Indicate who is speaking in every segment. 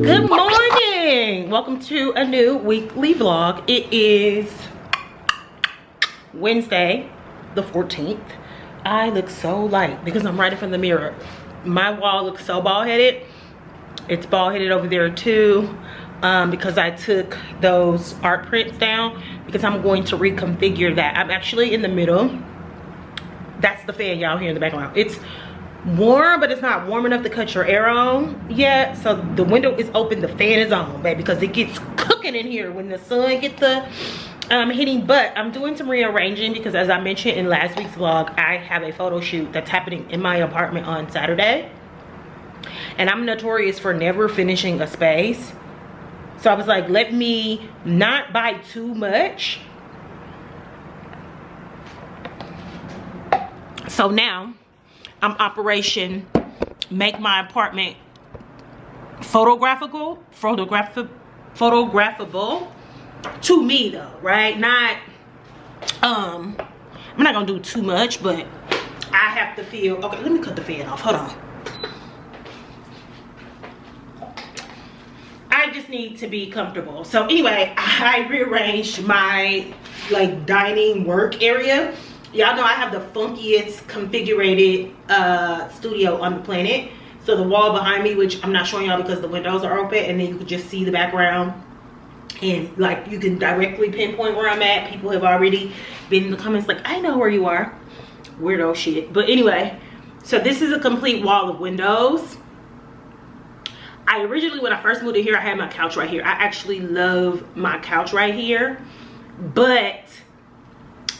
Speaker 1: Good morning. Welcome to a new weekly vlog. It is Wednesday the 14th. I look so light because I'm right in front of the mirror. My wall looks so bald-headed. It's bald-headed over there too, because I took those art prints down because I'm going to reconfigure that. I'm actually in the middle. That's the fan y'all hear in the background. It's warm, but it's not warm enough to cut your air on yet. So the window is open, the fan is on, baby, because it gets cooking in here when the sun gets the hitting. But I'm doing some rearranging because, as I mentioned in last week's vlog, I have a photo shoot that's happening in my apartment on Saturday, and I'm notorious for never finishing a space. So I was like, let me not buy too much. So now I'm Operation Make My Apartment photographable to me though, right? Not I'm not gonna do too much, but I have to feel okay. Let me cut the fan off. Hold on. I just need to be comfortable. So anyway, I rearranged my like dining work area. Y'all know I have the funkiest configured studio on the planet. So the wall behind me, which I'm not showing y'all because the windows are open, and then you can just see the background, and like you can directly pinpoint where I'm at. People have already been in the comments like, I know where you are. Weirdo shit. But anyway, so this is a complete wall of windows. I originally, when I first moved in here, I had my couch right here. I actually love my couch right here, but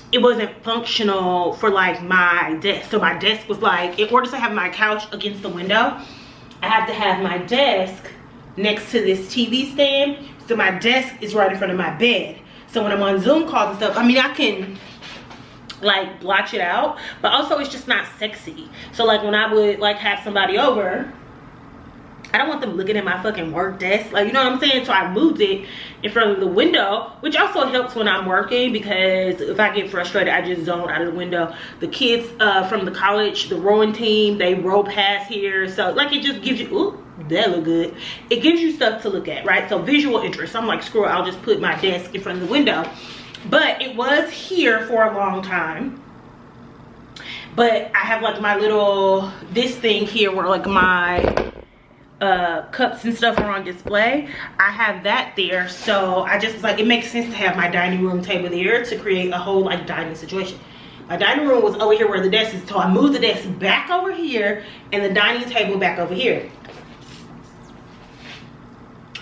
Speaker 1: it wasn't functional for like my desk. So my desk was like, in order to have my couch against the window, I have to have my desk next to this TV stand. So my desk is right in front of my bed. So when I'm on Zoom calls and stuff, I mean, I can like blotch it out, but also it's just not sexy. So like when I would like have somebody over, I don't want them looking at my fucking work desk, like, you know what I'm saying? So I moved it in front of the window, which also helps when I'm working, because if I get frustrated, I just zone out of the window. The kids from the college, the rowing team, they row past here. So like it just gives you, ooh, that look good. It gives you stuff to look at, right? So visual interest. I'm like, screw it, I'll just put my desk in front of the window. But it was here for a long time. But I have like my little, this thing here where like my cups and stuff are on display. I have that there, so I just was like, it makes sense to have my dining room table there to create a whole like dining situation. My dining room was over here where the desk is, so I moved the desk back over here and the dining table back over here.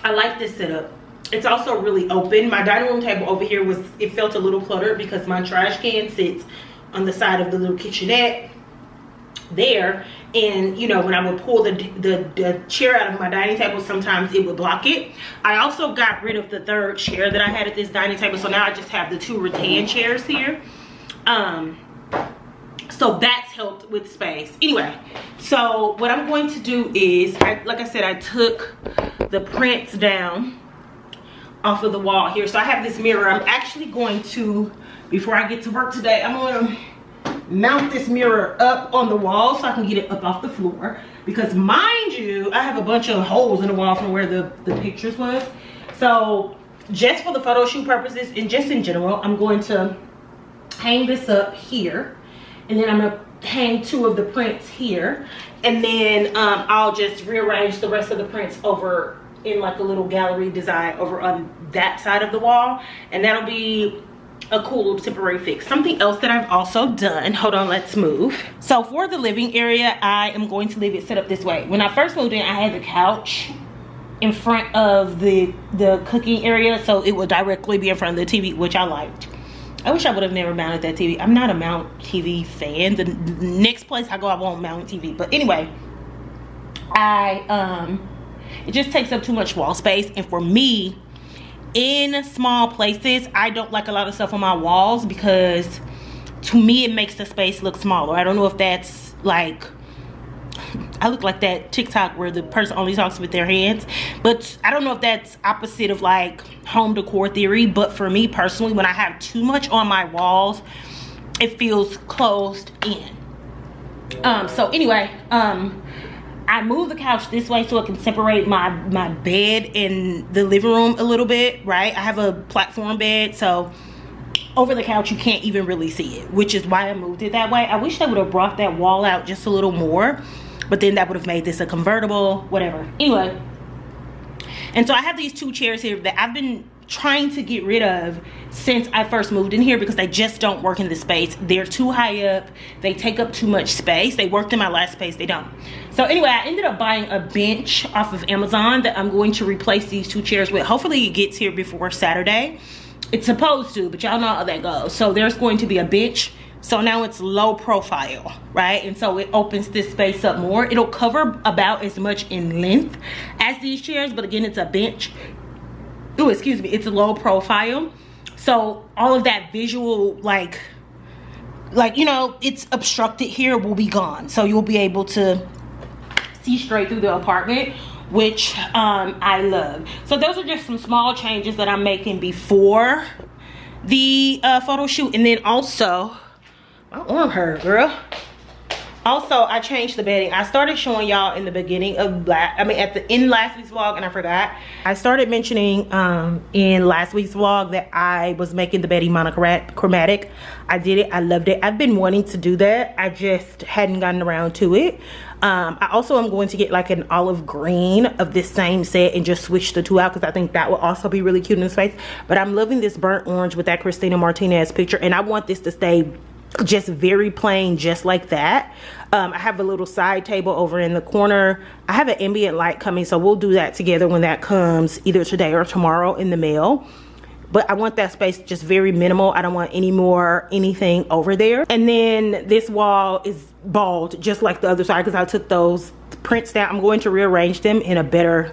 Speaker 1: I like this setup. It's also really open. My dining room table over here was, it felt a little cluttered because my trash can sits on the side of the little kitchenette there, and you know, when I would pull the chair out of my dining table, sometimes it would block it. I also got rid of the third chair that I had at this dining table, so now I just have the two rattan chairs here. So that's helped with space. Anyway, so what I'm going to do is, like I said, I took the prints down off of the wall here. So I have this mirror. I'm actually going to, before I get to work today, I'm going to mount this mirror up on the wall so I can get it up off the floor, because mind you, I have a bunch of holes in the wall from where the pictures was. So just for the photo shoot purposes and just in general, I'm going to hang this up here, and then I'm gonna hang two of the prints here, and then I'll just rearrange the rest of the prints over in like a little gallery design over on that side of the wall, and that'll be a cool little temporary fix. Something else that I've also done, hold on, let's move. So for the living area, I am going to leave it set up this way. When I first moved in, I had the couch in front of the cooking area, so it would directly be in front of the TV, which I liked. I wish I would have never mounted that TV. I'm not a mount TV fan. The next place I go, I won't mount TV. But anyway, it just takes up too much wall space, and for me, in small places, I don't like a lot of stuff on my walls, because to me it makes the space look smaller. I don't know if that's like, I look like that TikTok where the person only talks with their hands, but I don't know if that's opposite of like home decor theory. But for me personally, when I have too much on my walls, it feels closed in. So anyway, I moved the couch this way so it can separate my bed and the living room a little bit, right? I have a platform bed, so over the couch you can't even really see it, which is why I moved it that way. I wish they would have brought that wall out just a little more, but then that would have made this a convertible, whatever. Anyway, and so I have these 2 chairs here that I've been trying to get rid of since I first moved in here because they just don't work in the space. They're too high up, they take up too much space. They worked in my last space, they don't. So anyway, I ended up buying a bench off of Amazon that I'm going to replace these 2 chairs with. Hopefully it gets here before Saturday. It's supposed to, but y'all know how that goes. So there's going to be a bench. So now it's low profile, right? And so it opens this space up more. It'll cover about as much in length as these chairs, but again, it's a bench. Oh, excuse me, it's a low profile. So all of that visual, like, you know, it's obstructed here will be gone. So you'll be able to see straight through the apartment, which I love. So those are just some small changes that I'm making before the photo shoot. And then also, my arm hurt, girl. Also, I changed the bedding. I started showing y'all in the beginning of in last week's vlog, and I forgot. I started mentioning in last week's vlog that I was making the bedding monochromatic. I did it. I loved it. I've been wanting to do that. I just hadn't gotten around to it. I also am going to get like an olive green of this same set and just switch the 2 out because I think that will also be really cute in the space. But I'm loving this burnt orange with that Christina Martinez picture, and I want this to stay just very plain, just like that. I have a little side table over in the corner. I have an ambient light coming, so we'll do that together when that comes either today or tomorrow in the mail. But I want that space just very minimal. I don't want anything over there. And then this wall is bald just like the other side because I took those prints down. I'm going to rearrange them in a better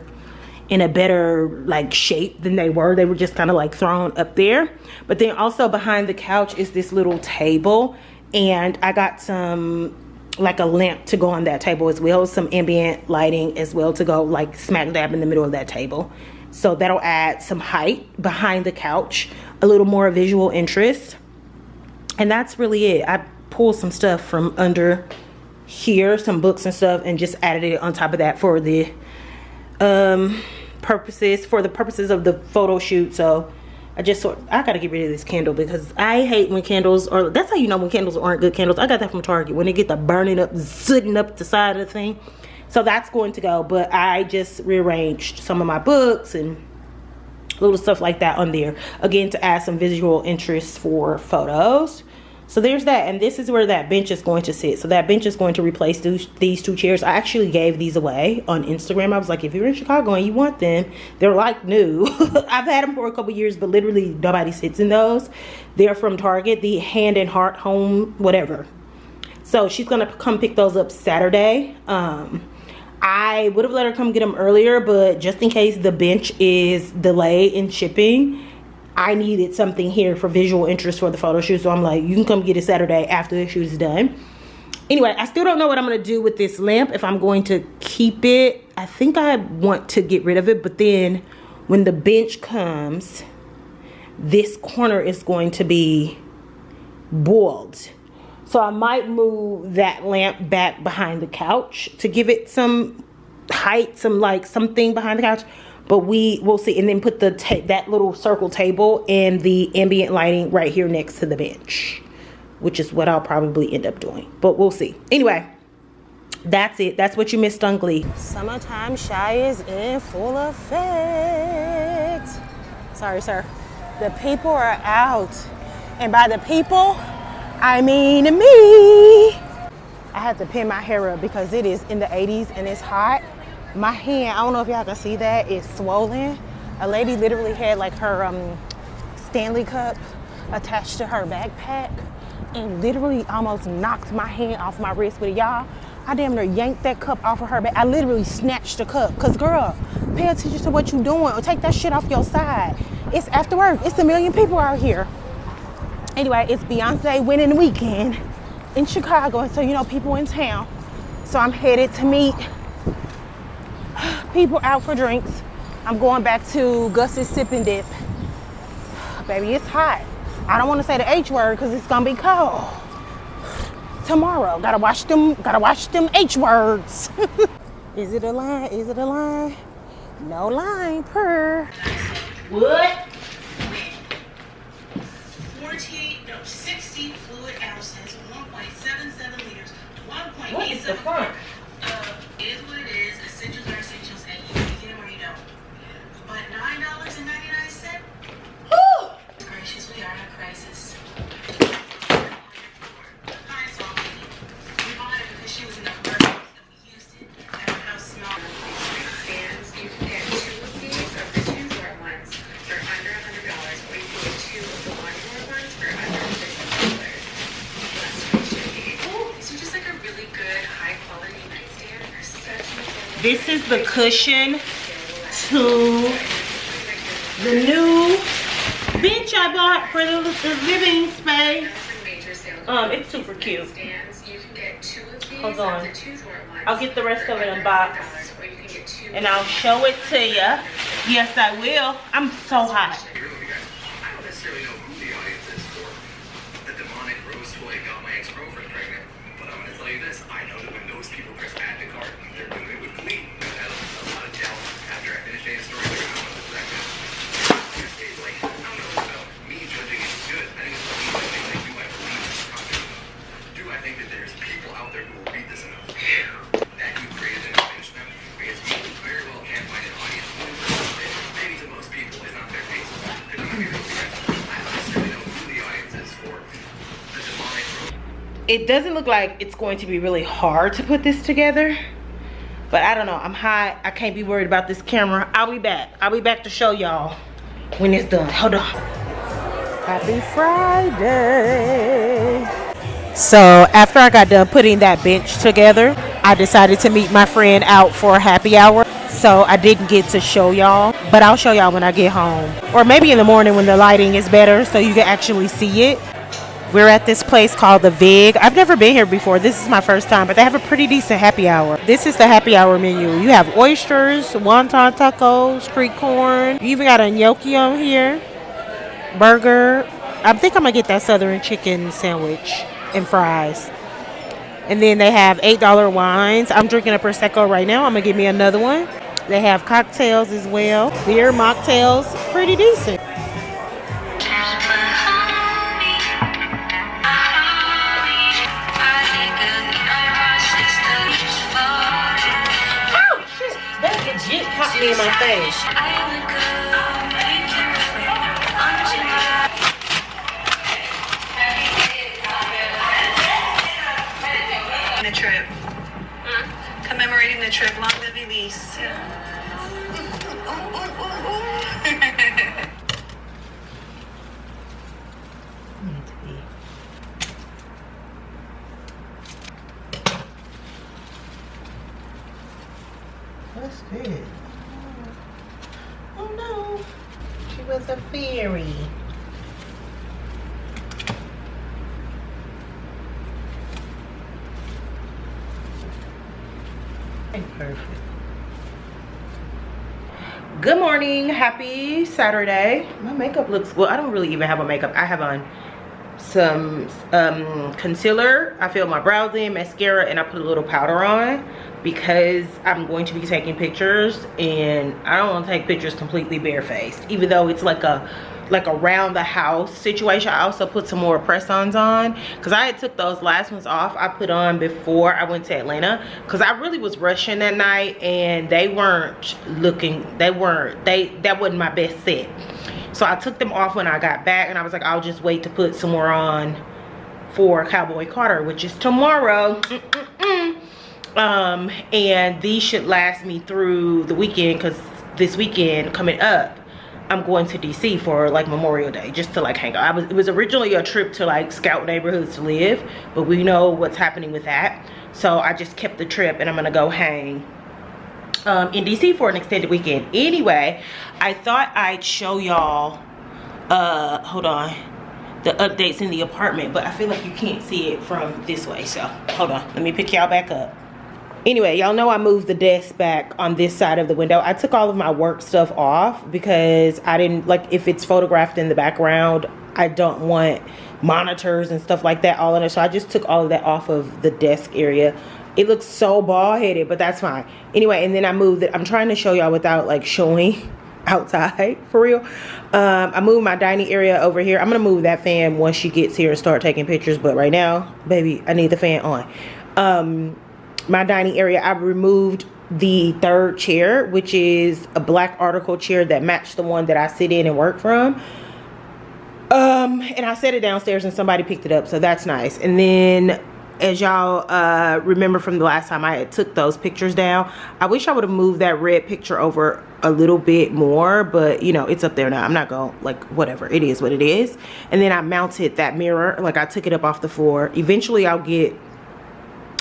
Speaker 1: like shape than they were. They were just kind of like thrown up there. But then also behind the couch is this little table, and I got some like a lamp to go on that table as well, some ambient lighting as well to go like smack dab in the middle of that table. So that'll add some height behind the couch, a little more visual interest. And that's really it. I pulled some stuff from under here, some books and stuff, and just added it on top of that for the purposes of the photo shoot. So I gotta get rid of this candle because I hate when candles are, that's how you know when candles aren't good candles. I got that from Target, when they get the burning up, sitting up the side of the thing. So that's going to go, but I just rearranged some of my books and little stuff like that on there, again, to add some visual interest for photos. So there's that, and this is where that bench is going to sit. So that bench is going to replace these 2 chairs. I actually gave these away on Instagram. I was like, if you're in Chicago and you want them, they're like new. I've had them for a couple years, but literally nobody sits in those. They're from Target, the Hand and Heart Home, whatever. So she's gonna come pick those up Saturday. I would have let her come get them earlier, but just in case the bench is delayed in shipping, I needed something here for visual interest for the photo shoot. So I'm like, you can come get it Saturday after the shoot is done. Anyway, I still don't know what I'm going to do with this lamp, if I'm going to keep it. I think I want to get rid of it, but then when the bench comes, this corner is going to be boiled. So I might move that lamp back behind the couch to give it some height, something behind the couch. But we'll see. And then put that little circle table and the ambient lighting right here next to the bench, which is what I'll probably end up doing. But we'll see. Anyway, that's it. That's what you missed on Glee. Summertime shy is in full effect. Sorry, sir. The people are out. And by the people, I mean me. I had to pin my hair up because it is in the 80s and it's hot. My hand, I don't know if y'all can see that, is swollen. A lady literally had like her Stanley cup attached to her backpack and literally almost knocked my hand off my wrist with it. Y'all, I damn near yanked that cup off of her back. I literally snatched the cup. Cause girl, pay attention to what you're doing or take that shit off your side. It's after work. It's a million people out here. Anyway, it's Beyonce winning weekend in Chicago. And so, you know, people in town. So I'm headed to meet people out for drinks. I'm going back to Gus's Sip and Dip. Baby, it's hot. I don't want to say the H word because it's gonna be cold tomorrow. Gotta watch them H words.
Speaker 2: Is it a line? Is it a line? No line per.
Speaker 1: What?
Speaker 3: 60 fluid ounces, 1.77 liters, 1.8.
Speaker 1: What is the front?
Speaker 3: It is what it is. Essentials are essentials, and you get them or you don't. But $9.99. Gracious, we are in a crisis. Hi, Salt Lady. We bought it because she was in the first and we used it. At our house small. Stands, you can get 2 of these of the 2-drawer ones for under $100, or you can get 2 of the 1-drawer ones for under $50. These are just like a really good, high quality nightstand. They're such a
Speaker 1: This is the cushion to the new bench I bought for the living space. It's super cute. Hold on. I'll get the rest of it unboxed and I'll show it to you. Yes, I will. I'm so hot.
Speaker 4: I don't necessarily know who the audience is for. The demonic rose toy got my ex-girlfriend pregnant. But I'm going to tell you this. I know that when those people press add to cart, they're doing it with glee. I had a lot of doubt after I finished a story. Like, I don't know if it's that good. It's like, I don't know about me judging it's good. I think it's the me judging, like, do I believe this content enough? Do I think that there's people out there who will read this enough? That you created and finished them? Because you very well can't find an audience who maybe to most people is not their taste. I don't necessarily know who the audience is for the demonic rose.
Speaker 1: It doesn't look like it's going to be really hard to put this together, but I don't know. I'm hot. I can't be worried about this camera. I'll be back. I'll be back to show y'all when it's done. Hold on.
Speaker 2: Happy Friday. So after I got done putting that bench together, I decided to meet my friend out for a happy hour. So I didn't get to show y'all, but I'll show y'all when I get home. Or maybe in the morning when the lighting is better so you can actually see it. We're at this place called the Vig. I've never been here before. This is my first time, but they have a pretty decent happy hour. This is the happy hour menu. You have oysters, wonton tacos, street corn. You even got a gnocchi on here, burger. I think I'm gonna get that southern chicken sandwich and fries. And then they have $8 wines. I'm drinking a Prosecco right now. I'm gonna give me another one. They have cocktails as well. Beer, mocktails, pretty decent.
Speaker 1: Popped me in my face.
Speaker 3: The trip. Commemorating the trip. Long live Elise.
Speaker 1: What's this? Oh no, she was a fairy. Perfect. Good morning, happy Saturday. My makeup looks, well, I don't really even have a makeup. I have on some concealer. I filled my brows in, mascara, and I put a little powder on because I'm going to be taking pictures and I don't want to take pictures completely barefaced, even though it's like a around the house situation. I also put some more press-ons on because I had took those last ones off I put on before I went to Atlanta because I really was rushing that night and they weren't looking, that wasn't my best set. So I took them off when I got back and I was like, I'll just wait to put some more on for Cowboy Carter, which is tomorrow. And these should last me through the weekend because this weekend coming up I'm going to DC for like Memorial Day just to like hang out. It was originally a trip to like scout neighborhoods to live, but we know what's happening with that, so I just kept the trip and I'm gonna go hang in DC for an extended weekend. Anyway, I thought I'd show y'all hold on, the updates in the apartment, but I feel like you can't see it from this way, so hold on, let me pick y'all back up. Anyway, y'all know I moved the desk back on this side of the window. I took all of my work stuff off because I didn't like, if it's photographed in the background, I don't want monitors and stuff like that all in it. So I just took all of that off of the desk area.
Speaker 2: It looks so bald headed, but that's fine. Anyway, and then I moved it. I'm trying to show y'all without like showing outside for real. I moved my dining area over here. I'm gonna move that fan once she gets here and start taking pictures, but right now, baby, I need the fan on. My dining area, I removed the third chair, which is a black article chair that matched the one that I sit in and work from. And I set it downstairs and somebody picked it up, so that's nice. And then, as y'all remember from the last time I took those pictures down, I wish I would have moved that red picture over a little bit more, but you know, it's up there now. I'm not gonna, like, whatever, it is what it is. And then I mounted that mirror, like I took it up off the floor. Eventually I'll get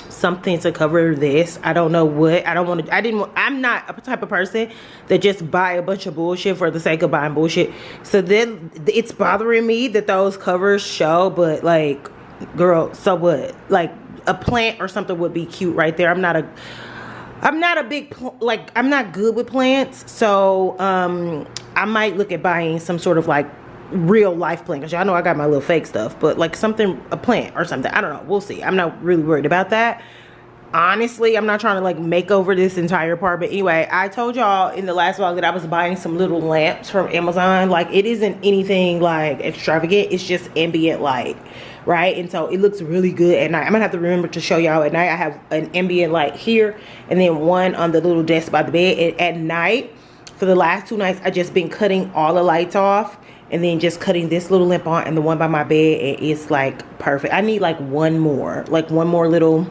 Speaker 2: something to cover this. I don't know what. I'm not a type of person that just buy a bunch of bullshit for the sake of buying bullshit. So then it's bothering me that those covers show, but like, girl, so what? Like a plant or something would be cute right there. I'm not good with plants, so I might look at buying some sort of like real life plant, because y'all know I got my little fake stuff, but like a plant or something. I don't know, we'll see. I'm not really worried about that. Honestly, I'm not trying to like make over this entire apartment. Anyway, I told y'all in the last vlog that I was buying some little lamps from Amazon. Like, it isn't anything like extravagant, it's just ambient light, right? And so it looks really good at night. I'm gonna have to remember to show y'all at night. I have an ambient light here and then one on the little desk by the bed. And at night, for the last 2 nights, I just been cutting all the lights off and then just cutting this little lamp on and the one by my bed, and it's like perfect. I need like one more little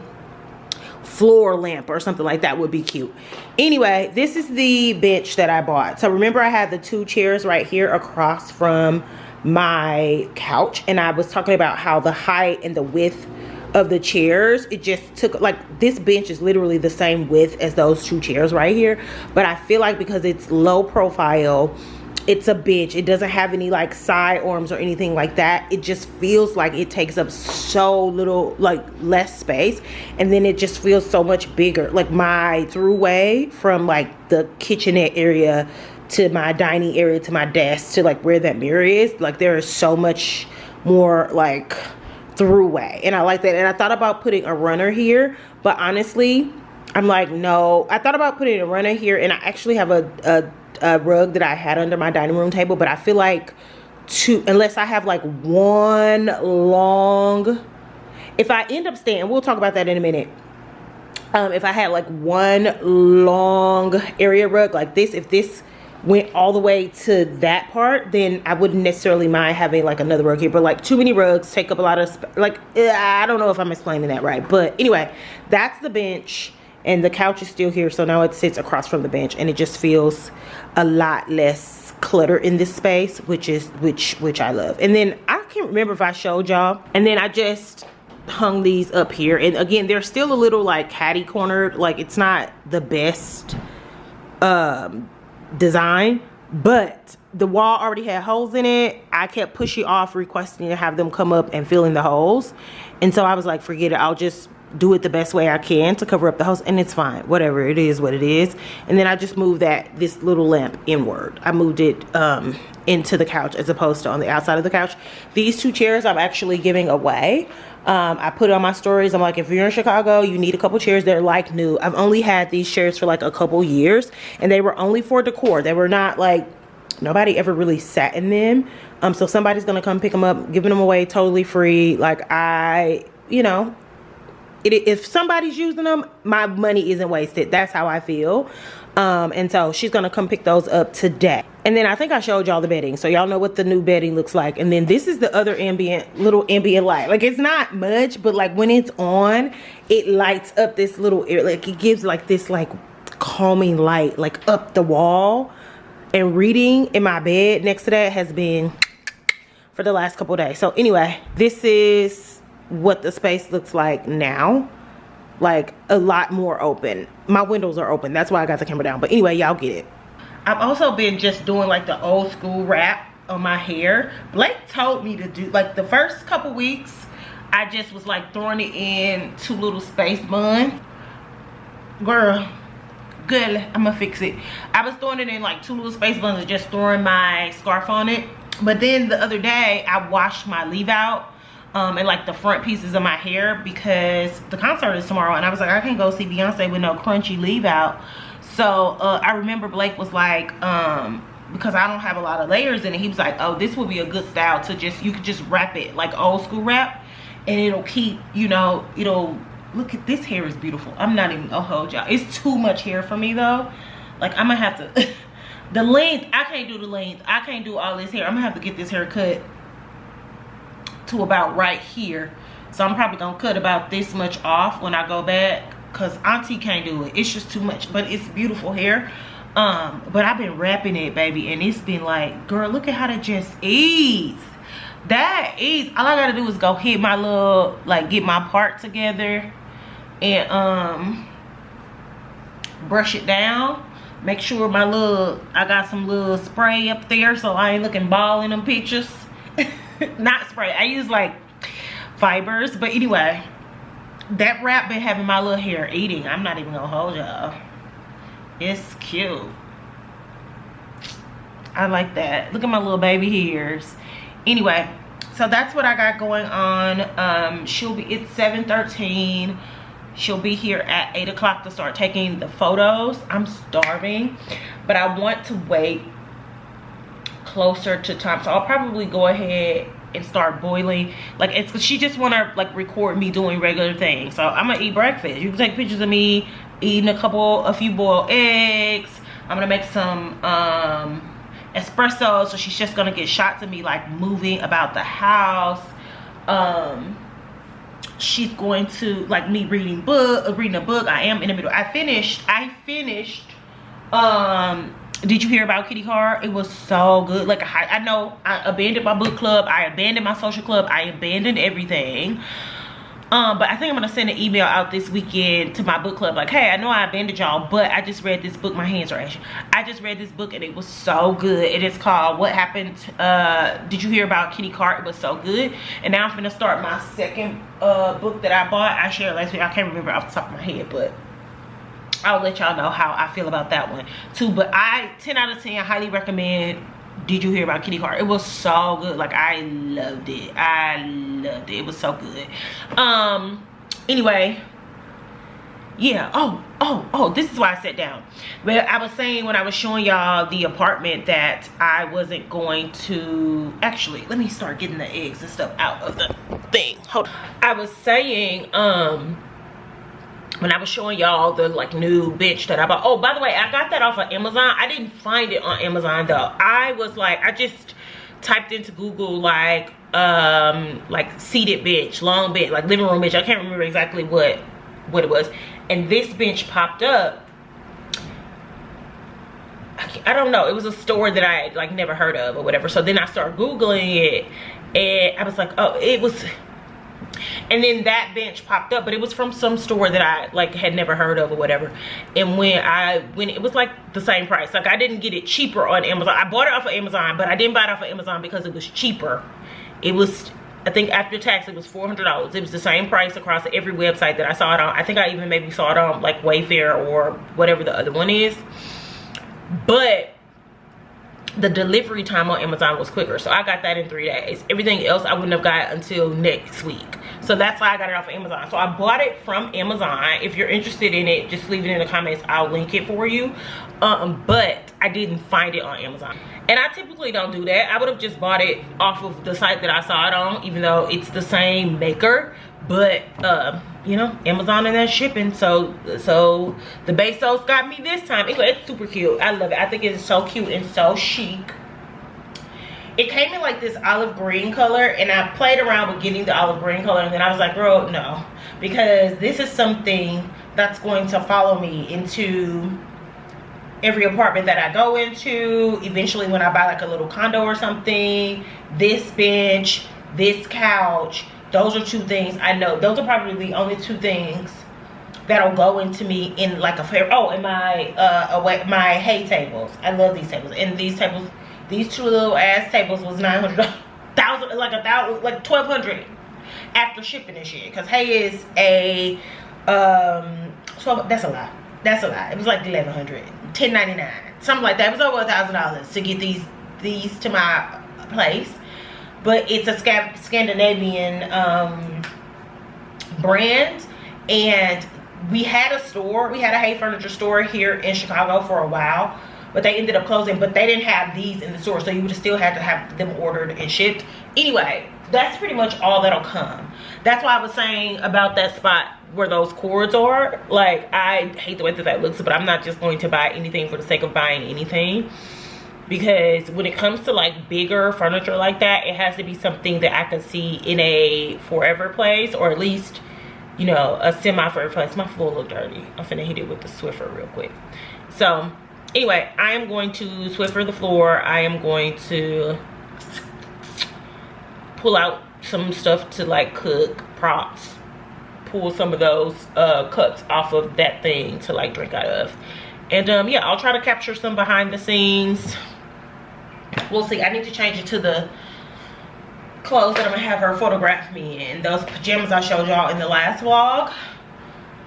Speaker 2: floor lamp or something like that would be cute. Anyway, this is the bench that I bought. So remember, I had the 2 chairs right here across from my couch, and I was talking about how the height and the width of the chairs, it just took, like, this bench is literally the same width as those 2 chairs right here, but I feel like because it's low profile, it's a bench, it doesn't have any like side arms or anything like that, it just feels like it takes up so little, like less space, and then it just feels so much bigger. Like my throughway from like the kitchenette area to my dining area to my desk to like where that mirror is, like there is so much more like throughway, and I like that. And I thought about putting a runner here, but honestly I'm like, no. I thought about putting a runner here, and I actually have a rug that I had under my dining room table, but I feel like unless I have like one long, if I end up staying, we'll talk about that in a minute, if I had like one long area rug like this, if this went all the way to that part, then I wouldn't necessarily mind having like another rug here. But like too many rugs take up a lot of like, I don't know if I'm explaining that right, but anyway, that's the bench. And the couch is still here, so now it sits across from the bench, and it just feels a lot less clutter in this space, which I love. And then I can't remember if I showed y'all, and then I just hung these up here, and again, they're still a little like catty cornered, like it's not the best design, but the wall already had holes in it. I kept pushing off requesting to have them come up and fill in the holes, and so I was like, forget it, I'll just do it the best way I can to cover up the holes, and it's fine, whatever, it is what it is. And then I just moved this little lamp inward. I moved it into the couch as opposed to on the outside of the couch. These 2 chairs I'm actually giving away. I put it on my stories. I'm like, if you're in Chicago, you need a couple chairs. They're like new. I've only had these chairs for like a couple years, and they were only for decor. They were not like, nobody ever really sat in them. So somebody's gonna come pick them up, giving them away totally free. Like, you know, if somebody's using them, my money isn't wasted. That's how I feel. And so she's gonna come pick those up today. And then I think I showed y'all the bedding, so y'all know what the new bedding looks like. And then this is the other little ambient light. Like, it's not much, but like when it's on, it lights up this little area. Like, it gives like this like calming light like up the wall. And reading in my bed next to that has been for the last couple days. So anyway, this is what the space looks like now, like a lot more open. My windows are open, that's why I got the camera down, but anyway, y'all get it. I've also been just doing like the old school wrap on my hair. Blake told me to do, like the first couple weeks I just was like throwing it in 2 little space buns. Girl, good, I'm gonna fix it. I was throwing it in like 2 little space buns and just throwing my scarf on it. But then the other day I washed my leave out
Speaker 1: and like the front pieces of my hair because the concert is tomorrow, and I was like, I can't go see Beyonce with no crunchy leave out. So I remember Blake was like, because I don't have a lot of layers in it, he was like, oh, this would be a good style to just, you could just wrap it like old school wrap, and it'll keep, you know, it'll, look at this hair is beautiful. I'm not even gonna hold y'all, it's too much hair for me though. Like I'm gonna have to the length, I can't do the length, I can't do all this hair. I'm gonna have to get this hair cut to about right here. So I'm probably gonna cut about this much off when I go back, because auntie can't do it, it's just too much. But it's beautiful hair. But I've been wrapping it, baby, and it's been like, girl, look at how that just ease. That ease, all I gotta do is go hit my little, like get my part together and brush it down. Make sure my little, I got some little spray up there so I ain't looking bald in them pictures. Not spray, I use like fibers. But anyway, that wrap been having my little hair eating. I'm not even gonna hold y'all, it's cute. I like that. Look at my little baby hairs. Anyway, so that's what I got going on. She'll be, it's 7:13. She'll be here at 8 o'clock to start taking the photos. I'm starving, but I want to wait closer to time, so I'll probably go ahead and start boiling. Like, it's, she just want to like record me doing regular things, so I'm gonna eat breakfast. You can take pictures of me eating a few boiled eggs. I'm gonna make some espresso, so she's just gonna get shots of me like moving about the house. She's going to like me reading a book. I am in the middle. I finished Did You Hear About Kitty Car? It was so good. Like, I know I abandoned my book club, I abandoned my social club, I abandoned everything. But I think I'm gonna send an email out this weekend to my book club like, hey, I know I abandoned y'all, but I just read this book. My hands are ashy. I just read this book and it was so good. It is called What Happened, Did You Hear About Kitty Car? It was so good. And now I'm gonna start my second book that I bought. I shared last week, I can't remember off the top of my head, but I'll let y'all know how I feel about that one too. But 10 out of 10, I highly recommend Did You Hear About Kitty Car? It was so good. Like, I loved it. I loved it. It was so good. Anyway, yeah. Oh, this is why I sat down. But I was saying when I was showing y'all the apartment that I wasn't going to, actually, let me start getting the eggs and stuff out of the thing. Hold on. I was saying, when I was showing y'all the like new bench that I bought. Oh, by the way, I got that off of Amazon. I didn't find it on Amazon though. I was like, I just typed into Google like seated bench, long bench, like living room bench. I can't remember exactly what it was. And this bench popped up. I don't know. It was a store that I like never heard of or whatever. So then I started Googling it and I was like, oh, it was. And then that bench popped up, but it was from some store that I like had never heard of or whatever. And when it was like the same price. Like, I didn't get it cheaper on Amazon. I bought it off of Amazon, but I didn't buy it off of Amazon because it was cheaper. It was, I think after tax, it was $400. It was the same price across every website that I saw it on. I think I even maybe saw it on like Wayfair or whatever the other one is. But the delivery time on Amazon was quicker, so I got that in 3 days. Everything else I wouldn't have got until next week. So that's why I got it off of Amazon. So I bought it from Amazon. If you're interested in it, just leave it in the comments. I'll link it for you. But I didn't find it on Amazon. And I typically don't do that. I would have just bought it off of the site that I saw it on, even though it's the same maker. But you know, Amazon and that shipping, so the Bezos got me this time. It's super cute. I love it. I think it's so cute and so chic. It came in like this olive green color, and I played around with getting the olive green color, and then I was like, girl, no, because this is something that's going to follow me into every apartment that I go into. Eventually, when I buy like a little condo or something, this bench, this couch, those are 2 things I know. Those are probably the only 2 things that'll go into me in like a fair. Oh, and my hay tables. I love these tables. And these tables, these 2 little ass tables was $900, like $1,200 after shipping and shit. Cause hay is a 12. That's a lot. That's a lot. It was like $1,100, $10.99, something like that. It was over $1,000 to get these to my place. but it's a Scandinavian brand. And we had a Hay Furniture store here in Chicago for a while, but they ended up closing. But they didn't have these in the store, so you would have still had to have them ordered and shipped. Anyway, that's pretty much all that'll come. That's why I was saying about that spot where those cords are. Like, I hate the way that looks, but I'm not just going to buy anything for the sake of buying anything, because when it comes to like bigger furniture like that, it has to be something that I can see in a forever place, or at least, you know, a semi-forever place. My floor look dirty. I'm finna hit it with the Swiffer real quick. So anyway, I am going to Swiffer the floor. I am going to pull out some stuff to like cook, props, pull some of those cups off of that thing to like drink out of. And yeah, I'll try to capture some behind the scenes. We'll see. I need to change it to the clothes that I'm gonna have her photograph me in, those pajamas I showed y'all in the last vlog.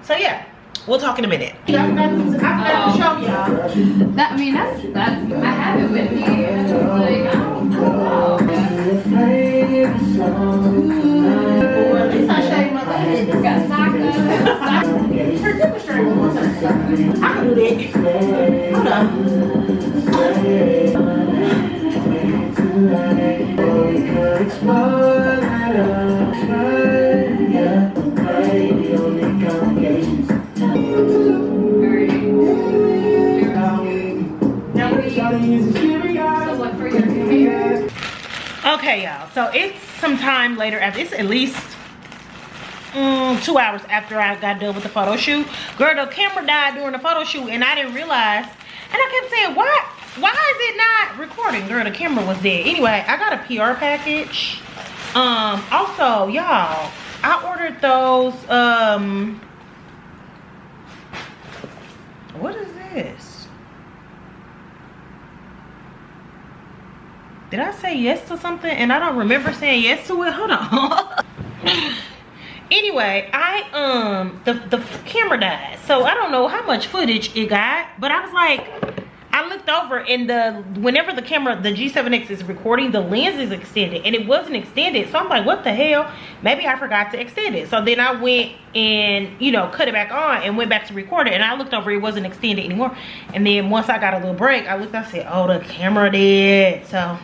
Speaker 1: So yeah, we'll talk in a minute. I forgot to show y'all.
Speaker 5: That, I mean, that's I have it with me. Like, I don't know. At least I showed you my legs. Got socks. Her demonstrate one more time.
Speaker 1: I can do that. Hold on. Okay, y'all, so it's some time later after, it's at least 2 hours after I got done with the photo shoot. Girl, the camera died during the photo shoot and I didn't realize, and I kept saying, why is it not recording? Girl, the camera was dead. Anyway, I got a PR package. Also, y'all, I ordered those, what is this? Did I say yes to something and I don't remember saying yes to it? Hold on. Anyway, the camera died, so I don't know how much footage it got, but I was like, I looked over and whenever the camera, the G7X is recording, the lens is extended and it wasn't extended. So I'm like, what the hell? Maybe I forgot to extend it. So then I went and, you know, cut it back on and went back to record it, and I looked over, it wasn't extended anymore. And then once I got a little break, I looked, I said, oh, the camera did. So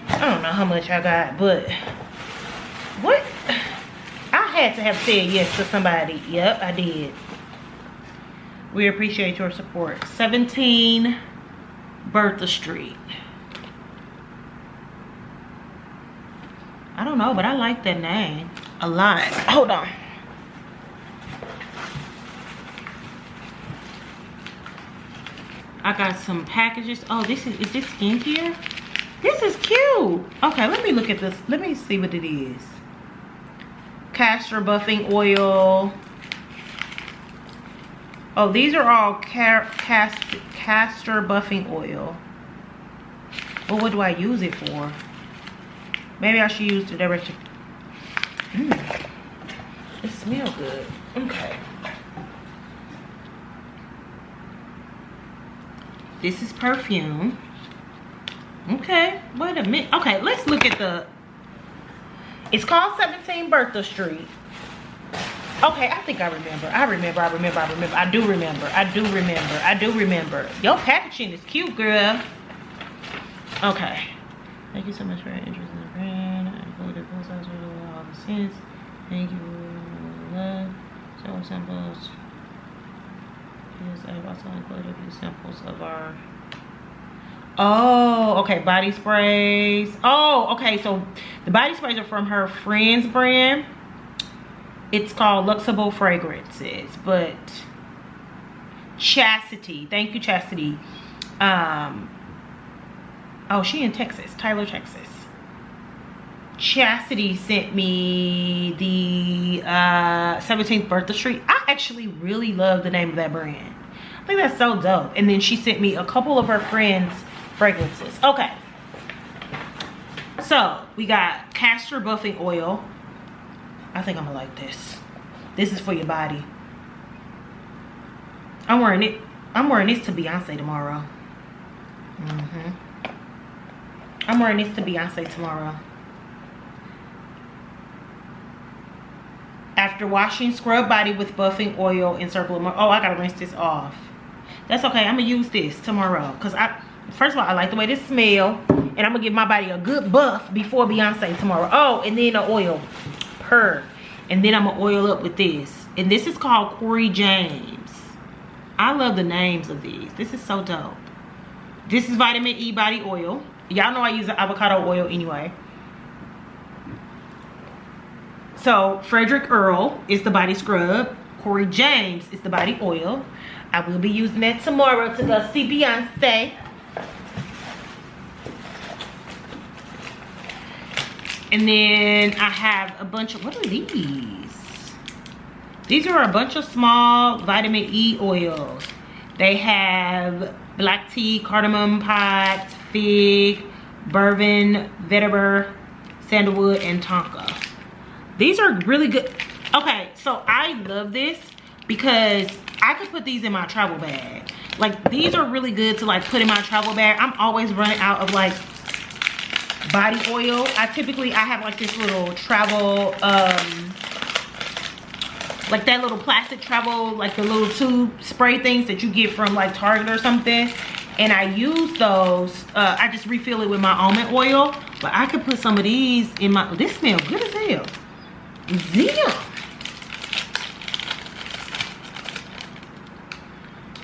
Speaker 1: I don't know how much I got, but what? I had to have said yes to somebody. Yep, I did. We appreciate your support. 17 Bertha Street. I don't know, but I like that name a lot. Hold on. I got some packages. Oh, is this skincare? This is cute. Okay, let me look at this. Let me see what it is. Castor buffing oil. Oh, these are all castor buffing oil. Well, what do I use it for? Maybe I should use the direction. It smells good. Okay. This is perfume. Okay, wait a minute. Okay, let's look at the... It's called 17 Bertha Street. Okay, I think I remember. I do remember. Your packaging is cute, girl. Okay. Thank you so much for your interest in the brand. I included post outs with all the scenes. Thank you for the love. Show samples. Yes, I've also included a few samples of our... Oh, okay, body sprays. Oh, okay, so the body sprays are from her friend's brand. It's called Luxable Fragrances, but Chastity. Thank you, Chastity. Oh, she in Texas, Tyler, Texas. Chastity sent me the 17th Bertha Street. I actually really love the name of that brand. I think that's so dope. And then she sent me a couple of her friends' fragrances. Okay. So we got castor buffing oil. I think I'm gonna like this. This is for your body. I'm wearing it. I'm wearing this to Beyonce tomorrow. I'm wearing this to Beyonce tomorrow. after washing, scrub body with buffing oil and circle of oh, I gotta rinse this off. That's okay. I'm gonna use this tomorrow because first of all, I like the way this smell, and I'm gonna give my body a good buff before Beyonce tomorrow. Oh, and then the oil, and then I'm gonna oil up with this, and this is called Corey James. I love the names of these. This is so dope. This is vitamin E body oil. Y'all know I use the avocado oil anyway. So Frederick Earl is the body scrub. Corey James is the body oil. I will be using that tomorrow to go see Beyonce. And then I have a bunch of, what are these? These are a bunch of small vitamin E oils. They have black tea, cardamom pot, fig, bourbon, vetiver, sandalwood, and tonka. These are really good. Okay, so I love this because I could put these in my travel bag. Like, these are really good to like put in my travel bag. I'm always running out of like body oil. I have like this little travel, like that little plastic travel, like the little tube spray things that you get from like Target or something. And I use those, I just refill it with my almond oil. But I could put some of these in my, this smells good as hell. Damn.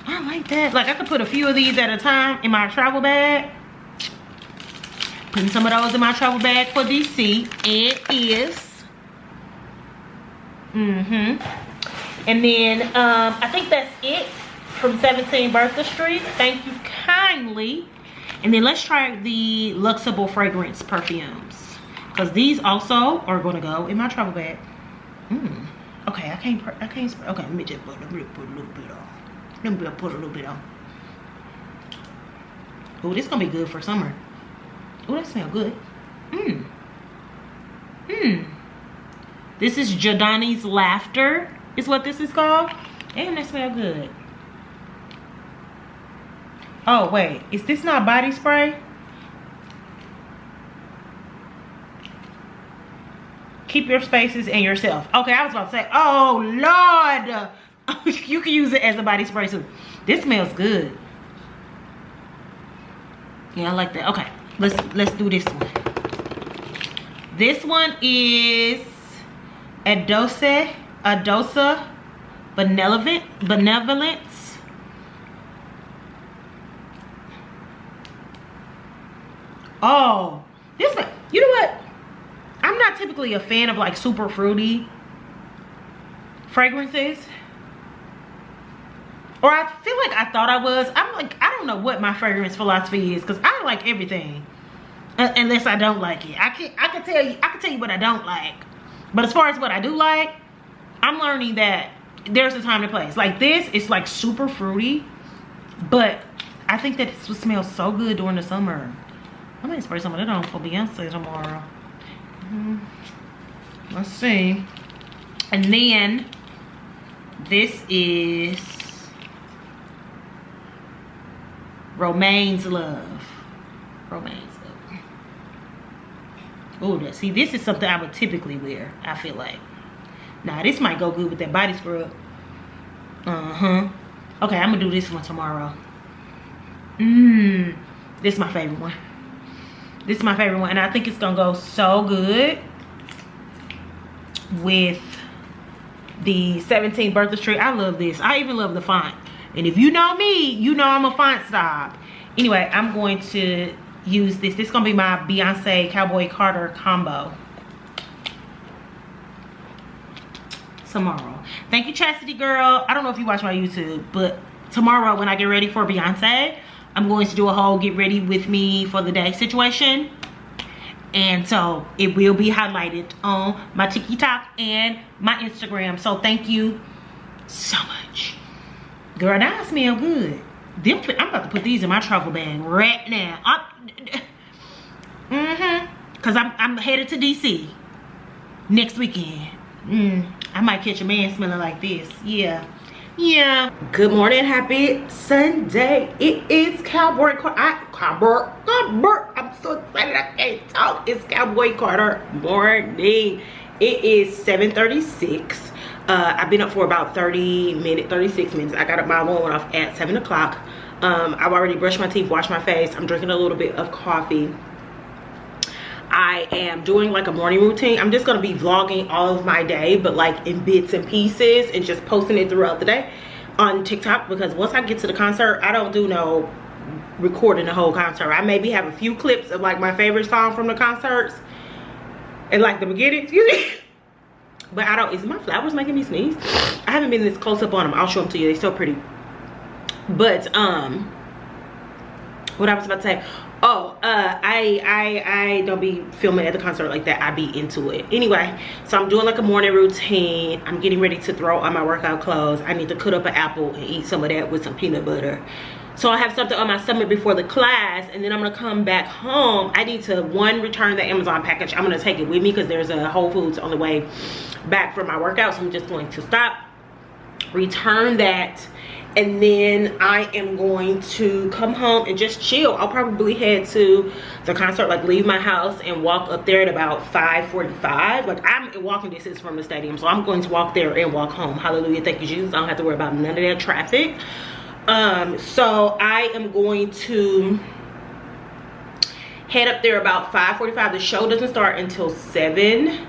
Speaker 1: I like that. Like, I could put a few of these at a time in my travel bag. Putting some of those in my travel bag for DC. It is. And then I think that's it from 17 Bertha Street. Thank you kindly. And then let's try the Luxable fragrance perfumes, because these also are going to go in my travel bag. Okay, I can't spray. Okay, let me just put a little bit on. Let me put a little bit on. Oh, this is gonna be good for summer. Oh, that smells good. This is Jordani's Laughter is what this is called. Damn, that smells good. Oh wait, is this not body spray? Keep your spaces and yourself. Okay, I was about to say, oh Lord, you can use it as a body spray too. This smells good. Yeah, I like that. Okay, let's do this one. This one is Adosa Benevolence. Oh, this one, you know what? I'm not typically a fan of like super fruity fragrances. Or I feel like I thought I was. I'm like, I don't know what my fragrance philosophy is, because I like everything. Unless I don't like it. I can tell you what I don't like. But as far as what I do like, I'm learning that there's a time and place. Like this, it's like super fruity. But I think that this would smell so good during the summer. I might spray some of that on for Beyonce tomorrow. Let's see. And then this is Romaine's Love. Oh, see, this is something I would typically wear, I feel like. Nah, this might go good with that body scrub. Okay, I'm gonna do this one tomorrow. This is my favorite one. This is my favorite one, and I think it's gonna go so good with the 17 Bertha Street. I love this. I even love the font. And if you know me, you know I'm a font snob. Anyway, I'm going to use this. This is gonna be my Beyonce Cowboy Carter combo tomorrow. Thank you, Chastity girl. I don't know if you watch my YouTube, but tomorrow when I get ready for Beyonce, I'm going to do a whole get ready with me for the day situation. And so it will be highlighted on my TikTok and my Instagram. So thank you so much. Girl, now I smell good. I'm about to put these in my travel bag right now. Cause I'm headed to DC next weekend. I might catch a man smelling like this. Yeah. Good morning, happy Sunday. It is Cowboy Carter. I'm so excited I can't talk. It's Cowboy Carter morning. It is 7:36. I've been up for about 36 minutes. I got up, my alarm went off at 7 o'clock. I've already brushed my teeth, washed my face. I'm drinking a little bit of coffee. I am doing like a morning routine. I'm just gonna be vlogging all of my day, but like in bits and pieces, and just posting it throughout the day on TikTok, because once I get to the concert, I don't do no recording the whole concert. I maybe have a few clips of like my favorite song from the concerts and like the beginning, excuse me. But I don't, is my flowers making me sneeze? I haven't been this close up on them. I'll show them to you, they're so pretty. But what I was about to say, oh, I don't be filming at the concert like that. I be into it anyway. So I'm doing like a morning routine. I'm getting ready to throw on my workout clothes. I need to cut up an apple and eat some of that with some peanut butter, so I have something on my stomach before the class. And then I'm gonna come back home. I need to, one, return the Amazon package. I'm gonna take it with me because there's a Whole Foods on the way back from my workout, so I'm just going to stop, return that, and then I am going to come home and just chill. I'll probably head to the concert, like leave my house and walk up there at about 5:45. Like, I'm in walking distance from the stadium, so I'm going to walk there and walk home. Hallelujah, thank you Jesus. I don't have to worry about none of that traffic. So I am going to head up there about 5:45. The show doesn't start until 7.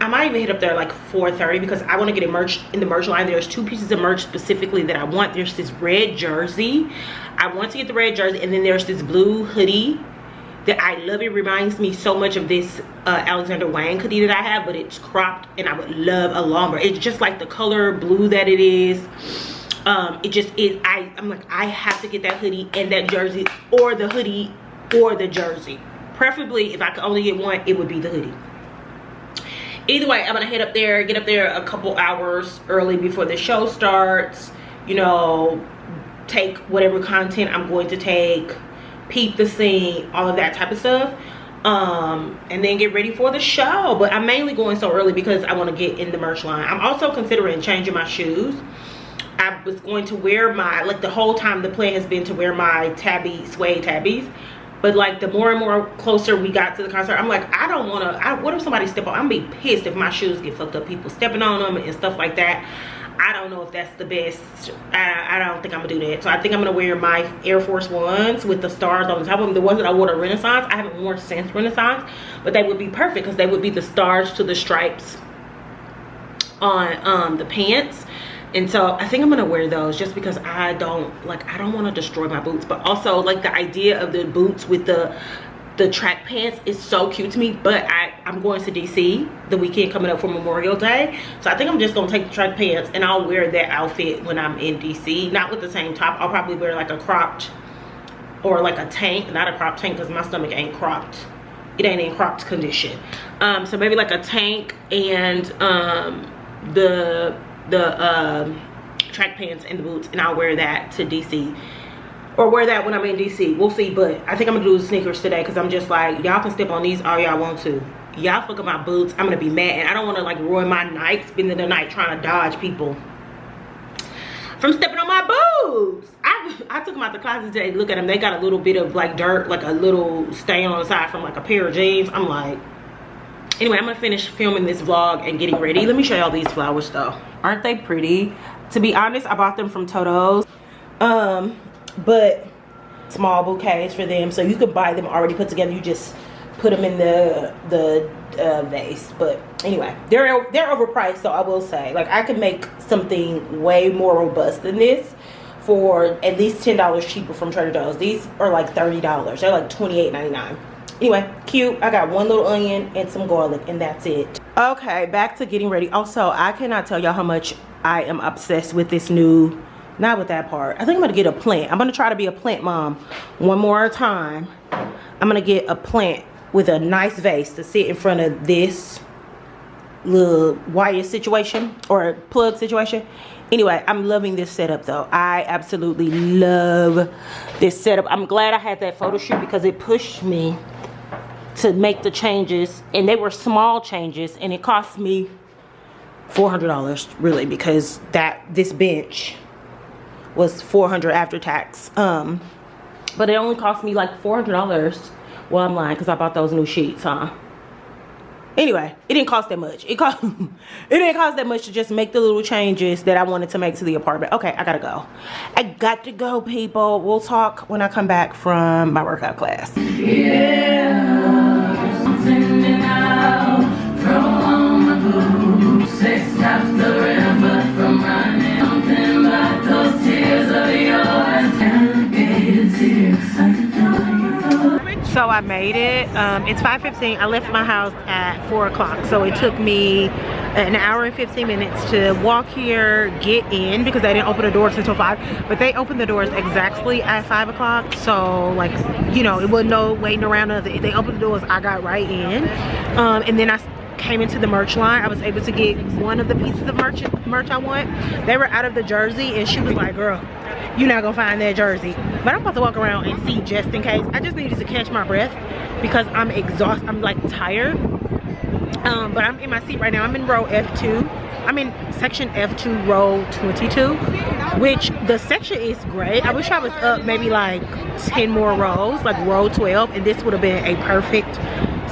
Speaker 1: I might even hit up there like 4:30 because I want to get it merch in the merch line. There's 2 pieces of merch specifically that I want. There's this red jersey. I want to get the red jersey, and then there's this blue hoodie that I love. It reminds me so much of this Alexander Wang hoodie that I have, but it's cropped, and I would love a longer. It's just like the color blue that it is. I'm like, I have to get that hoodie and that jersey, or the hoodie or the jersey. Preferably, if I could only get one, it would be the hoodie. Either way, I'm gonna head up there, get up there a couple hours early before the show starts, you know, take whatever content I'm going to take, peep the scene, all of that type of stuff, and then get ready for the show. But I'm mainly going so early because I want to get in the merch line. I'm also considering changing my shoes. I was going to wear my, like the whole time the plan has been to wear my suede tabbies. But like the more and more closer we got to the concert, I'm like, I don't want to, what if somebody step on, I'm gonna be pissed if my shoes get fucked up, people stepping on them and stuff like that. I don't know if that's the best. I don't think I'm gonna do that. So I think I'm gonna wear my Air Force Ones with the stars on the top of them. The ones that I wore to Renaissance, I haven't worn since Renaissance, but they would be perfect because they would be the stars to the stripes on the pants. And so I think I'm gonna wear those just because I don't want to destroy my boots. But also, like, the idea of the boots with the track pants is so cute to me. But I'm going to DC the weekend coming up for Memorial Day, so I think I'm just gonna take the track pants and I'll wear that outfit when I'm in DC. Not with the same top. I'll probably wear like a cropped, or like a tank, not a cropped tank because my stomach ain't cropped. It ain't in cropped condition. So maybe like a tank and the track pants and the boots, and I'll wear that to DC, or wear that when I'm in DC. We'll see. But I think I'm gonna do the sneakers today because I'm just like, y'all can step on these all y'all want to. Y'all fuck up my boots, I'm gonna be mad, and I don't want to like ruin my night, spending the night trying to dodge people from stepping on my boots. I took them out the closet today to look at them. They got a little bit of like dirt, like a little stain on the side from like a pair of jeans. I'm like, anyway, I'm gonna finish filming this vlog and getting ready. Let me show y'all these flowers though. Aren't they pretty? To be honest, I bought them from Toto's, but small bouquets for them, so you could buy them already put together. You just put them in the vase. But anyway, they're overpriced, so I will say, like, I could make something way more robust than this for at least $10 cheaper from Trader Joe's. These are like $30. They're like $28.99. Anyway, cute. I got one little onion and some garlic, and that's it. Okay, back to getting ready. Also, I cannot tell y'all how much I am obsessed with this new, not with that part. I think I'm gonna get a plant. I'm gonna try to be a plant mom one more time. I'm gonna get a plant with a nice vase to sit in front of this little wire situation or plug situation. Anyway, I'm loving this setup though. I absolutely love this setup. I'm glad I had that photo shoot because it pushed me to make the changes, and they were small changes, and it cost me $400 really, because this bench was $400 after tax. But it only cost me like $400. Well, I'm lying because I bought those new sheets, huh?
Speaker 2: Anyway, it didn't cost that much. It didn't cost that much to just make the little changes that I wanted to make to the apartment. Okay, I gotta go. I got to go, people. We'll talk when I come back from my workout class. Yeah, so I made it. It's 5:15. I left my house at 4 o'clock. So it took me an hour and 15 minutes to walk here, get in, because they didn't open the doors until 5. But they opened the doors exactly at 5 o'clock. So, like, you know, it wasn't no waiting around. They opened the doors, I got right in. And then I came into the merch line. I was able to get one of the pieces of merch I want. They were out of the jersey, and she was like, girl, you're not gonna find that jersey. But I'm about to walk around and see just in case. I just needed to catch my breath because I'm exhausted. I'm like tired. But I'm in my seat right now. I'm in row F2. I'm in section F2, row 22, which the section is great. I wish I was up maybe like 10 more rows, like row 12, and this would have been a perfect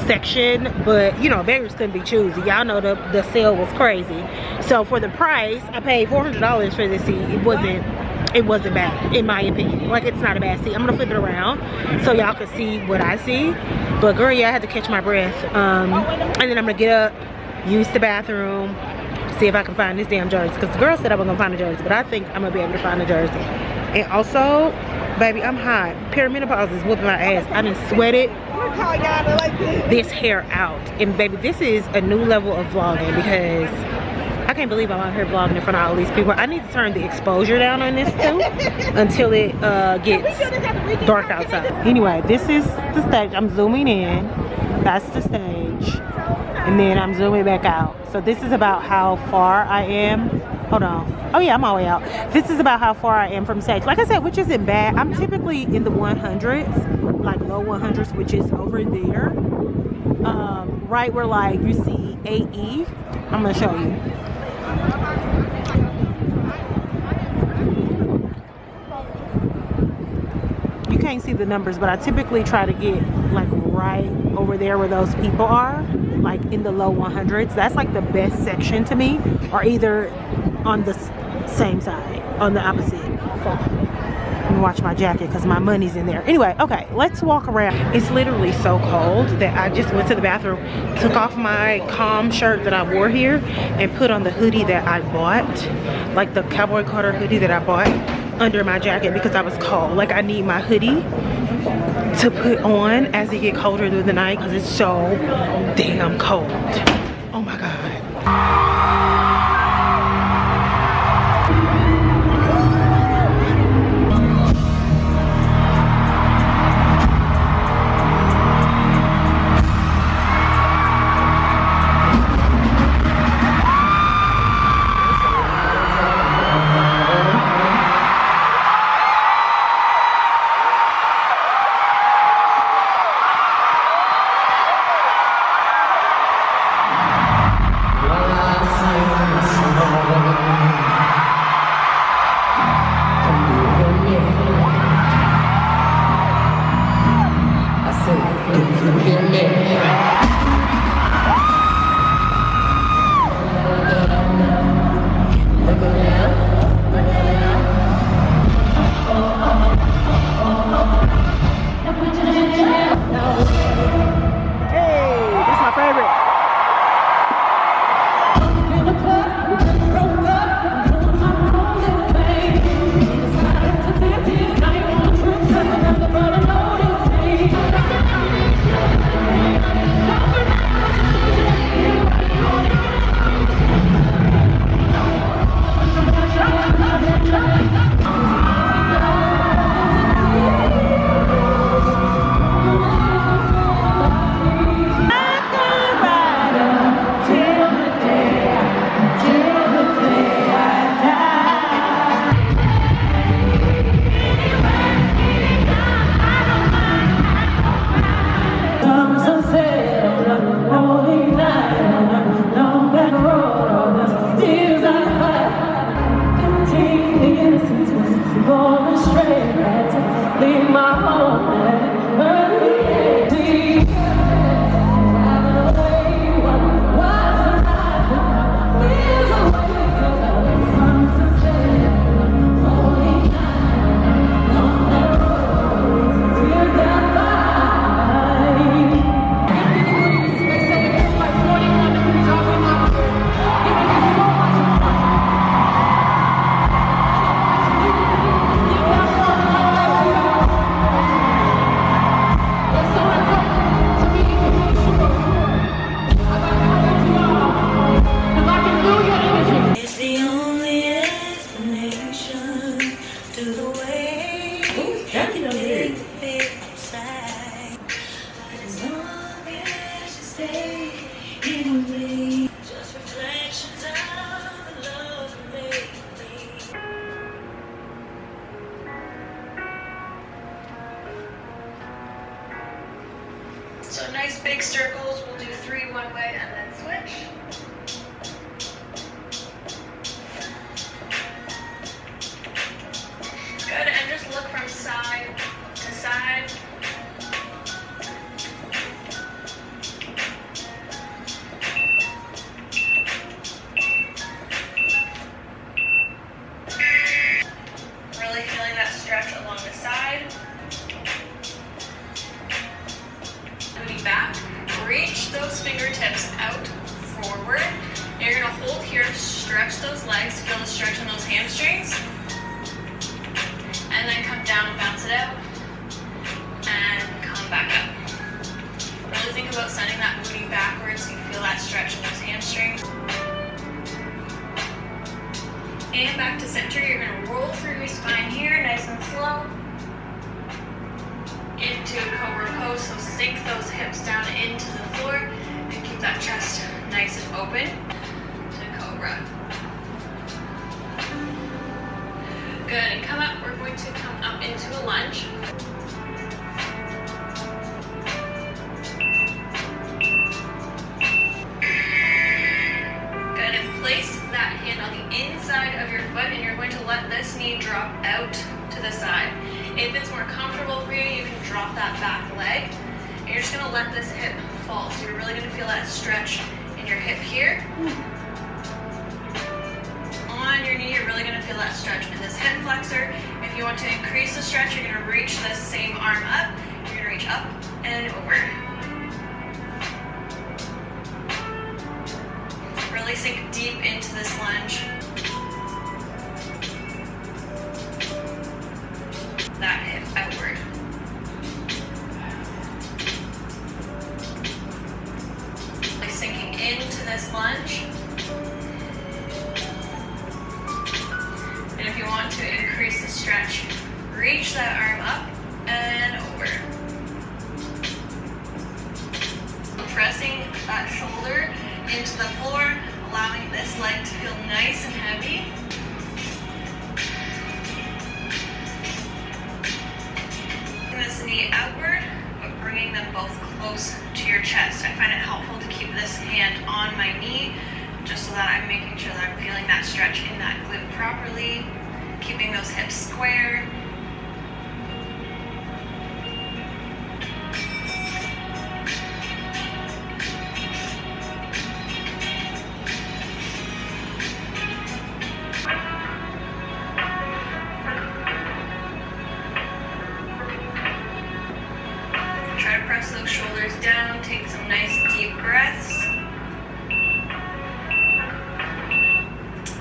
Speaker 2: section. But you know, beggars couldn't be choosy. Y'all know the sale was crazy. So for the price, I paid $400 for this seat. It wasn't bad, in my opinion. Like, it's not a bad seat. I'm gonna flip it around so y'all can see what I see. But girl, yeah, I had to catch my breath. And then I'm gonna get up, use the bathroom, see if I can find this damn jersey. Because the girl said I wasn't gonna find a jersey, but I think I'm gonna be able to find a jersey. And also, baby, I'm hot. Perimenopause is whooping my ass. I done sweated this hair out. And baby, this is a new level of vlogging because I can't believe I'm out here vlogging in front of all these people. I need to turn the exposure down on this too until it gets dark outside. Anyway, this is the stage. I'm zooming in. That's the stage. And then I'm zooming back out. So this is about how far I am. Hold on. Oh yeah, I'm all the way out. This is about how far I am from stage. Like I said, which isn't bad. I'm typically in the 100s, like low 100s, which is over there. Right where like you see AE. I'm gonna show you. You can't see the numbers, but I typically try to get like right over there where those people are, like in the low 100s. That's like the best section to me, or either on the same side, on the opposite. Let me watch my jacket because my money's in there. Anyway, okay, let's walk around. It's literally so cold that I just went to the bathroom, took off my calm shirt that I wore here, and put on the hoodie that I bought, like the Cowboy Carter hoodie that I bought under my jacket because I was cold. Like, I need my hoodie to put on as it get colder through the night because it's so damn cold. Oh my God.
Speaker 3: So nice big circles. We'll do 3 one way and then switch. Good, and just look from side to side. Really feeling that stretch along the side. Booty back. Reach those fingertips out forward. You're gonna hold here, stretch those legs, feel the stretch in those hamstrings. And then come down and bounce it out. And come back up. Really think about sending that booty backwards so you feel that stretch in those hamstrings. And back to center. You're gonna roll through your spine here, nice and slow. Into cobra pose, so sink those hips down into the floor and keep that chest nice and open to cobra. Good, and come up. We're going to come up into a lunge. Good, and place that hand on the inside of your foot, and you're going to let this knee drop out to the side. If it's more comfortable for you, you can drop that back leg. And you're just gonna let this hip fall. So you're really gonna feel that stretch in your hip here. On your knee, you're really gonna feel that stretch in this hip flexor. If you want to increase the stretch, you're gonna reach this same arm up. You're gonna reach up and over. Really sink deep into this lunge. That hip outward. Like sinking into this lunge. And if you want to increase the stretch, reach that arm up and over. Pressing that shoulder into the floor, allowing this leg to feel nice and heavy. This knee outward, but bringing them both close to your chest. I find it helpful to keep this hand on my knee, just so that I'm making sure that I'm feeling that stretch in that glute properly, keeping those hips square. Try to press those shoulders down, take some nice deep breaths.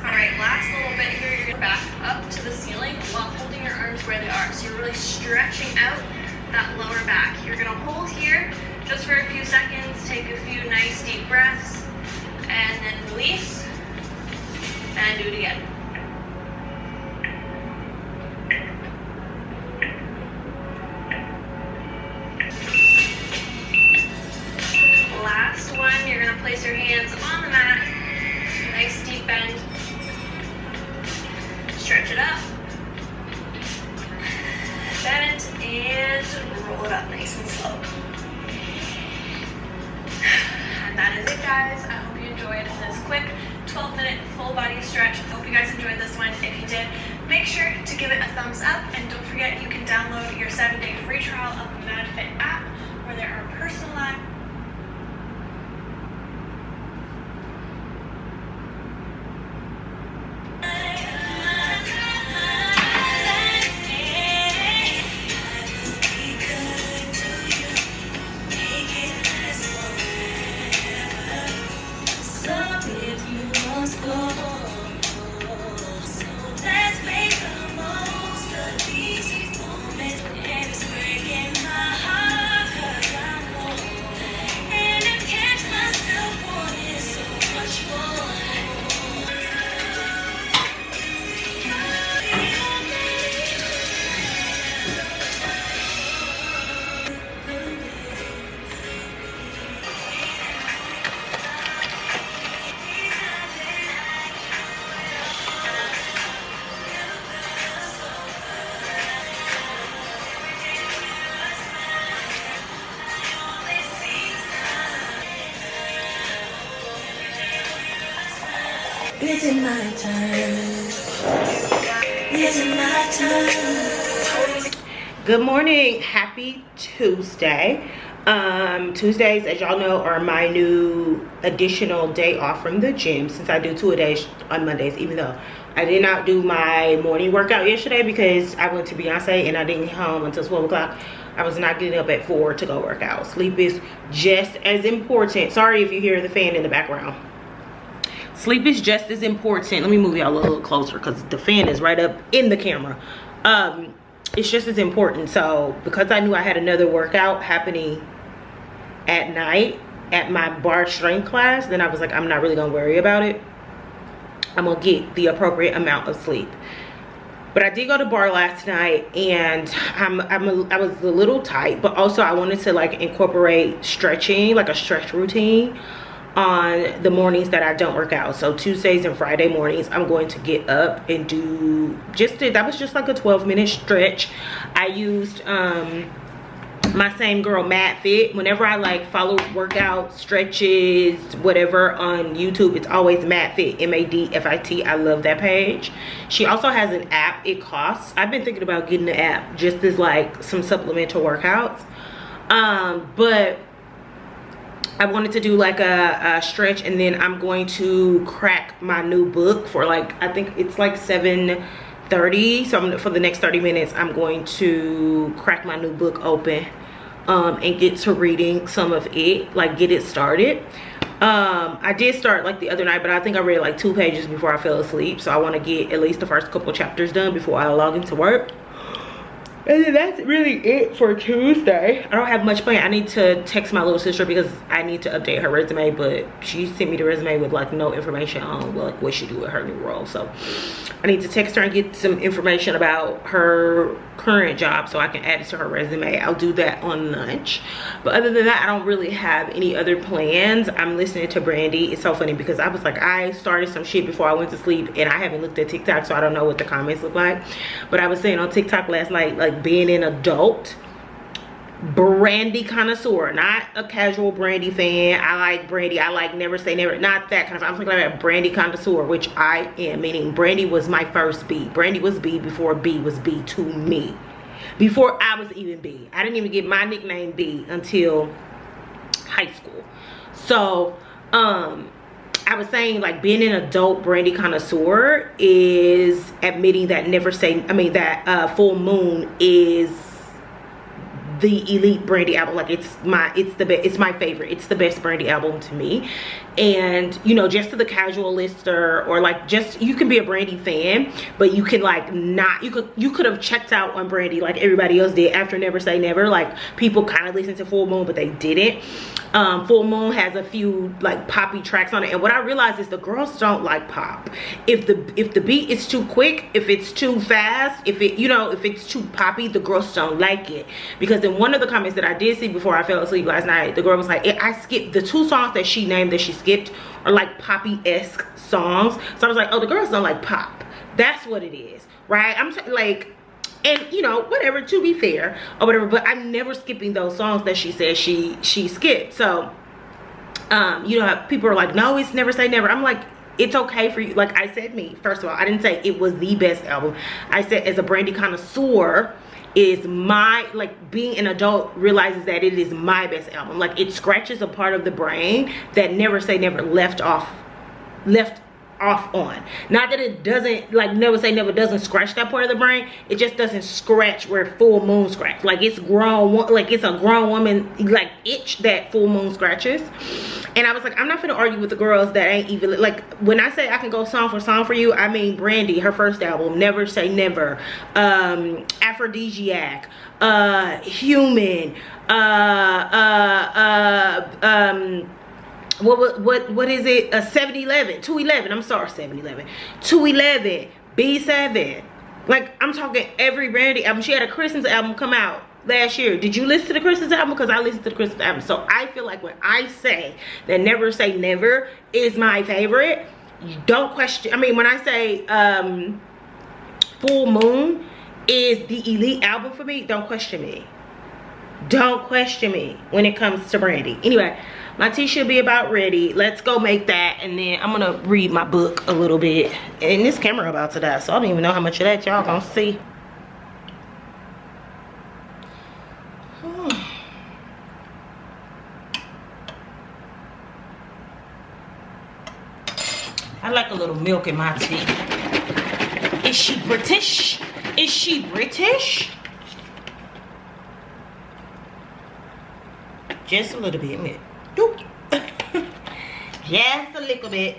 Speaker 3: All right, last little bit here, you're gonna back up to the ceiling while holding your arms where they are. So you're really stretching out that lower back. You're gonna hold here just for a few seconds, take a few nice deep breaths, and then release, and do it again. Last one, you're gonna place your hands on the mat, nice deep bend, stretch it up, bend it, and roll it up nice and slow. And that is it, guys. I hope you enjoyed this quick 12-minute full body stretch. Hope you guys enjoyed this one. If you did, make sure to give it a thumbs up, and don't forget you can download your 7-day free trial of the MadFit app, where there are personalized
Speaker 6: Is it my turn? Is it my turn?
Speaker 1: Good morning, happy Tuesday. Tuesdays, as y'all know, are my new additional day off from the gym, since I do 2 a day on Mondays, even though I did not do my morning workout yesterday because I went to Beyonce and I didn't get home until 12 o'clock. I was not getting up at 4 to go work out. Sleep is just as important. Sorry if you hear the fan in the background. Sleep is just as important. Let me move y'all a little closer because the fan is right up in the camera. It's just as important. So because I knew I had another workout happening at night at my bar strength class, then I was like, I'm not really gonna worry about it. I'm gonna get the appropriate amount of sleep. But I did go to bar last night, and I was a little tight, but also I wanted to like incorporate stretching, like a stretch routine on the mornings that I don't work out. So Tuesdays and Friday mornings, I'm going to get up and do that was just like a 12-minute stretch. I used my same girl Mad Fit. Whenever I like follow workout stretches, whatever, on YouTube, it's always Mad Fit, MADFIT. I love that page. She also has an app. It costs, I've been thinking about getting the app just as like some supplemental workouts, but I wanted to do like a stretch, and then I'm going to crack my new book for like, I think it's like 7:30. So for the next 30 minutes, I'm going to crack my new book open and get to reading some of it, like get it started. I did start like the other night, but I think I read like 2 pages before I fell asleep. So I want to get at least the first couple chapters done before I log into work. And then that's really it for Tuesday. I don't have much planned. I need to text my little sister because I need to update her resume, but she sent me the resume with like no information on like what she do with her new role. So I need to text her and get some information about her current job so I can add it to her resume. I'll do that on lunch. But other than that, I don't really have any other plans. I'm listening to Brandy. It's so funny because I was like, I started some shit before I went to sleep, and I haven't looked at TikTok, so I don't know what the comments look like. But I was saying on TikTok last night, like being an adult Brandy connoisseur, not a casual Brandy fan. I like Brandy. I like Never Say Never, not that kind of. I'm talking about a Brandy connoisseur, which I am, meaning Brandy was my first B. Brandy was B before B was B to me, before I was even B. I didn't even get my nickname B until high school. So I was saying, like, being an adult Brandy connoisseur is admitting that Full Moon is the elite Brandy album. Like, it's my favorite. It's the best Brandy album to me. And you know, just to the casual listener, or like, just, you can be a Brandy fan, but you can like not, you could have checked out on Brandy like everybody else did after Never Say Never. Like, people kind of listened to Full Moon, but they didn't. Full Moon has a few like poppy tracks on it, and what I realized is the girls don't like pop. If the beat is too quick, if it's too fast, if it's too poppy, the girls don't like it. Because in one of the comments that I did see before I fell asleep last night, the girl was like, I skipped the 2 songs that she named that she skipped are like poppy-esque songs. So I was like, oh, the girls don't like pop. That's what it is, right? Like, and you know, whatever, to be fair or whatever, but I'm never skipping those songs that she said she skipped. So you know, people are like, no, it's Never Say Never. I'm like, it's okay for you. Like I said, first of all, I didn't say it was the best album. I said, as a Brandy connoisseur, is my, like, being an adult realizes that it is my best album. Like, it scratches a part of the brain that Never Say Never left off on. Not that it doesn't, like, Never Say Never doesn't scratch that part of the brain, it just doesn't scratch where Full Moon scratch. Like, it's grown, like, it's a grown woman like itch that Full Moon scratches. And I was like, I'm not gonna argue with the girls that ain't even, like, when I say I can go song for song for you, I mean Brandy, her first album, Never Say Never, Aphrodisiac, Human, what is it, 211, I'm sorry, 211, B7. Like, I'm talking every Brandy album. She had a Christmas album come out last year. Did you listen to the Christmas album? Because I listened to the Christmas album. So I feel like when I say that Never Say Never is my favorite, you don't question. I mean, when I say Full Moon is the elite album for me, don't question me. Don't question me when it comes to brandy. Anyway, my tea should be about ready. Let's go make that, and then I'm gonna read my book a little bit. And this camera about to die, so I don't even know how much of that y'all gonna see. I like a little milk in my tea. Is she British? Is she British? Just a little bit, man. Just a little bit.